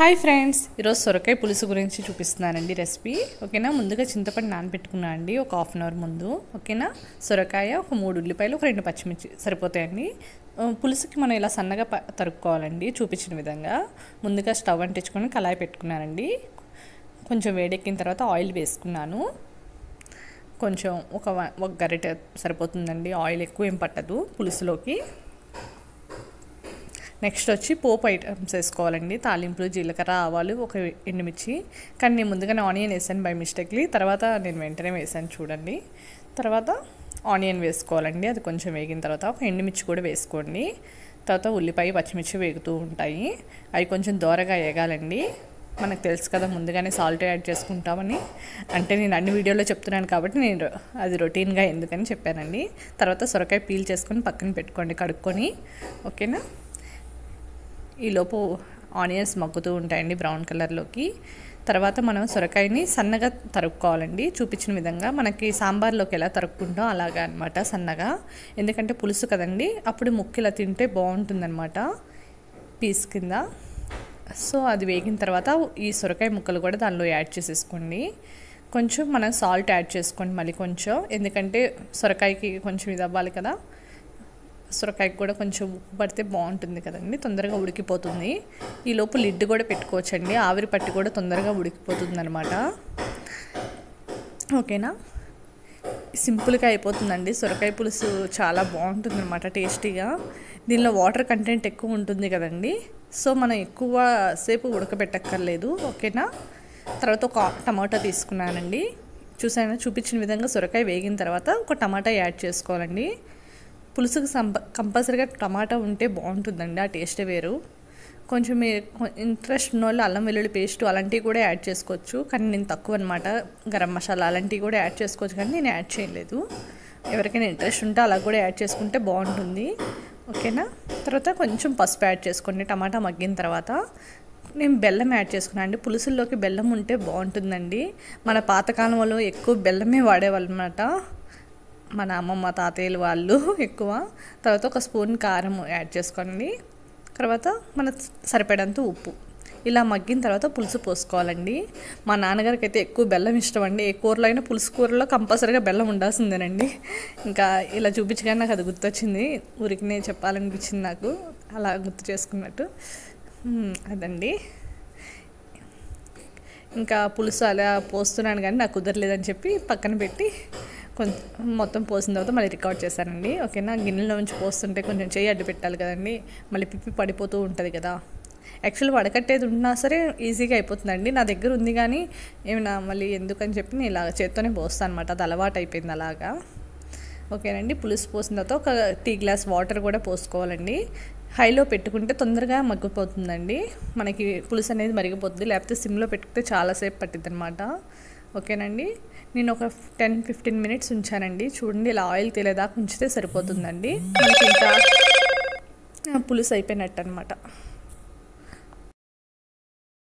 Hi friends, ఈరోజు సొరకాయ పులుసు గురించి చూపిస్తున్నానండి రెసిపీ. ఓకేనా. ముందుగా చింతపండు నానబెట్టుకున్నా అండి ఒక హాఫ్ అన్ అవర్ ముందు. ఓకేనా. సొరకాయ ఒక 3 ఉల్లిపాయలు ఒక 2 పచ్చిమిర్చి సరిపోతాయండి. పులుసుకి మనం ఇలా సన్నగా తరుక్కోవాలండి చూపించిన విధంగా. ముందుగా స్టవ్ అంటించుకొని కళాయి పెట్టుకున్నానండి. కొంచెం వేడెక్కిన తర్వాత ఆయిల్ వేసుకున్నాను. కొంచెం ఒక గరిటె సరిపోతుందండి, ఆయిల్ ఎక్కువ ఏం పట్టదు పులుసులోకి. నెక్స్ట్ వచ్చి పోపు ఐటమ్స్ వేసుకోవాలండి. తాలింపులు, జీలకర్ర, ఆవాలు, ఒక ఎండుమిర్చి. కానీ నేను ముందుగానే ఆనియన్ వేసాను బై మిస్టేక్లీ, తర్వాత నేను వెంటనే వేసాను చూడండి. తర్వాత ఆనియన్ వేసుకోవాలండి, అది కొంచెం వేగిన తర్వాత ఒక ఎండుమిర్చి కూడా వేసుకోండి. తర్వాత ఉల్లిపాయ, పచ్చిమిర్చి వేగుతూ ఉంటాయి, అవి కొంచెం దోరగా వేగాలండి. మనకు తెలుసు కదా ముందుగానే సాల్ట్ యాడ్ చేసుకుంటామని, అంటే నేను అన్ని వీడియోలో చెప్తున్నాను కాబట్టి నేను అది రొటీన్గా ఎందుకని చెప్పానండి. తర్వాత సొరకాయ పీల్ చేసుకొని పక్కన పెట్టుకోండి కడుక్కొని. ఓకేనా. ఈలోపు ఆనియన్స్ మగ్గుతూ ఉంటాయండి బ్రౌన్ కలర్లోకి. తర్వాత మనం సొరకాయని సన్నగా తరుక్కోవాలండి చూపించిన విధంగా. మనకి సాంబార్లోకి ఎలా తరుక్కుంటాం అలాగా అనమాట, సన్నగా. ఎందుకంటే పులుసు కదండి, అప్పుడు ముక్కలా తింటే బాగుంటుందన్నమాట పీస్ కింద. సో అది వేగిన తర్వాత ఈ సొరకాయ ముక్కలు కూడా దానిలో యాడ్ చేసేసుకోండి. కొంచెం మనం సాల్ట్ యాడ్ చేసుకోండి మళ్ళీ కొంచెం, ఎందుకంటే సొరకాయకి కొంచెం ఇది అవ్వాలి కదా. సొరకాయకి కూడా కొంచెం ఉప్పు పడితే బాగుంటుంది కదండి, తొందరగా ఉడికిపోతుంది. ఈ లోపు లిడ్ కూడా పెట్టుకోవచ్చండి, ఆవిరి పట్టి కూడా తొందరగా ఉడికిపోతుంది అనమాట. ఓకేనా. సింపుల్గా అయిపోతుందండి సొరకాయ పులుసు, చాలా బాగుంటుంది అనమాట టేస్టీగా. దీనిలో వాటర్ కంటెంట్ ఎక్కువ ఉంటుంది కదండి, సో మనం ఎక్కువ సేపు ఉడకబెట్టక్కర్లేదు. ఓకేనా. తర్వాత ఒక టమాటా తీసుకున్నానండి. చూపించిన విధంగా సొరకాయ వేగిన తర్వాత ఒక టమాటా యాడ్ చేసుకోవాలండి. పులుసుకు కంపల్సరీగా టమాటా ఉంటే బాగుంటుందండి, ఆ టేస్టే వేరు. కొంచెం ఇంట్రెస్ట్ ఉన్న వాళ్ళు అల్లం వెల్లుల్లి పేస్ట్ అలాంటివి కూడా యాడ్ చేసుకోవచ్చు, కానీ నేను తక్కువ అనమాట. గరం మసాలా అలాంటివి కూడా యాడ్ చేసుకోవచ్చు, కానీ నేను యాడ్ చేయలేదు. ఎవరికైనా ఇంట్రెస్ట్ ఉంటే అలా కూడా యాడ్ చేసుకుంటే బాగుంటుంది. ఓకేనా. తర్వాత కొంచెం పసుపు యాడ్ చేసుకోండి. టమాటా మగ్గిన తర్వాత నేను బెల్లం యాడ్ చేసుకున్నాను అండి. పులుసుల్లోకి బెల్లం ఉంటే బాగుంటుందండి. మన పాతకాలంలో ఎక్కువ బెల్లమే వాడేవాళ్ళు అనమాట, మన అమ్మమ్మ తాతయ్యలు వాళ్ళు ఎక్కువ. తర్వాత ఒక స్పూన్ కారం యాడ్ చేసుకోండి. తర్వాత మనకు సరిపడంత ఉప్పు. ఇలా మగ్గిన తర్వాత పులుసు పోసుకోవాలండి. మా నాన్నగారికి అయితే ఎక్కువ బెల్లం ఇష్టం అండి. ఏ కూరలో అయినా పులుసు కూరలో కంపల్సరీగా బెల్లం ఉండాల్సిందేనండి. ఇంకా ఇలా చూపించగానే నాకు అది గుర్తొచ్చింది, ఊరికినే చెప్పాలనిపించింది నాకు, అలా గుర్తు చేసుకున్నట్టు. అదండి. ఇంకా పులుసు అలా పోస్తున్నాను కానీ నాకు కుదరలేదని చెప్పి పక్కన పెట్టి మొత్తం పోసిన తర్వాత మళ్ళీ రికార్డ్ చేశానండి. ఓకేనా. గిన్నెలో నుంచి పోస్తుంటే కొంచెం చేయి అడ్డు పెట్టాలి కదండి, మళ్ళీ పిప్పి పడిపోతూ ఉంటుంది కదా. యాక్చువల్లీ వడకట్టేది ఉన్నా సరే ఈజీగా అయిపోతుందండి. నా దగ్గర ఉంది కానీ ఏమైనా మళ్ళీ ఎందుకని చెప్పి నేను ఇలా చేత్తోనే పోస్తాను అనమాట, అది అలవాటు అయిపోయింది అలాగా. ఓకేనండి. పులుసు పోసిన తర్వాత ఒక టీ గ్లాస్ వాటర్ కూడా పోసుకోవాలండి. హైలో పెట్టుకుంటే తొందరగా మగ్గిపోతుందండి, మనకి పులుసు అనేది మరిగిపోతుంది. లేకపోతే సిమ్లో పెట్టుకుంటే చాలాసేపు పట్టిద్ది అనమాట. ఓకేనండి. నేను ఒక 10-15 మినిట్స్ ఉంచానండి. చూడండి, ఇలా ఆయిల్ తేలేదాకా ఉంచితే సరిపోతుందండి, మనకి ఇంకా పులుసు అయిపోయినట్టు అనమాట.